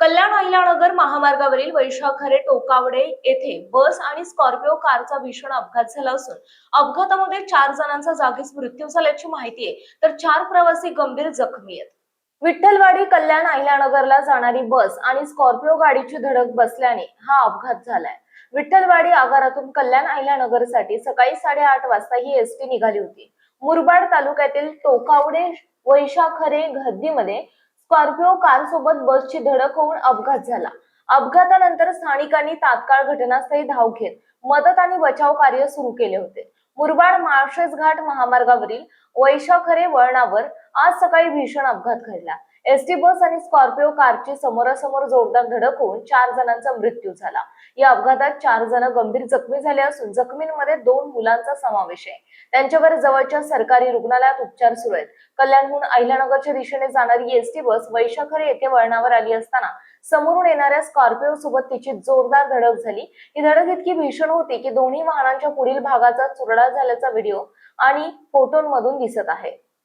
कल्याण अहिल्यानगर महामार्गावरील वैशाखरे टोकावडे येथे बस आणि स्कॉर्पिओ कारचा भीषण अपघात झाला असून अपघातामध्ये 4 जणांचा जागीच मृत्यू झाल्याची माहिती आहे, तर 4 प्रवासी गंभीर जखमी आहेत. विठ्ठलवाडी कल्याण अहिल्यानगरला जाणारी बस आणि स्कॉर्पिओ गाडीची धडक बसल्याने हा अपघात झालाय. विठ्ठलवाडी आगारातून कल्याण अहिल्यानगरसाठी सकाळी 8:30 वाजता ही एसटी निघाली होती. मुरबाड तालुक्यातील टोकावडे वैशाखरे हद्दीमध्ये स्कॉर्पिओ कार सोबत बसची धडक होऊन अपघात झाला. अपघातानंतर स्थानिकांनी तात्काळ घटनास्थळी धाव घेत मदत आणि बचाव कार्य सुरू केले होते. मुरबाड माळशेज घाट महामार्गावरील वैशाखरे वळणावर आज सकाळी भीषण अपघात घडला. एसटी बस आणि स्कॉर्पिओ कारची समोरासमोर जोरदार धडक होऊन 4 जणांचा मृत्यू झाला. या अपघातात 4 जण गंभीर जखमी झाले असून जखमींमध्ये 2 मुलांचा समावेश आहे. त्यांच्यावर जवळच्या सरकारी रुग्णालयात उपचार सुरू आहेत. कल्याणहून अहिल्यानगरच्या दिशेने जाणारी एसटी बस वैशाखरे येथे वळणावर आली असताना समोरून येणाऱ्या स्कॉर्पिओ सोबत तिची जोरदार धडक झाली. ही धडक इतकी भीषण होती की दोन्ही वाहनांच्या पुढील भागाचा चुरडा झाल्याचा व्हिडिओ आणि फोटोंमधून दिसत आहे.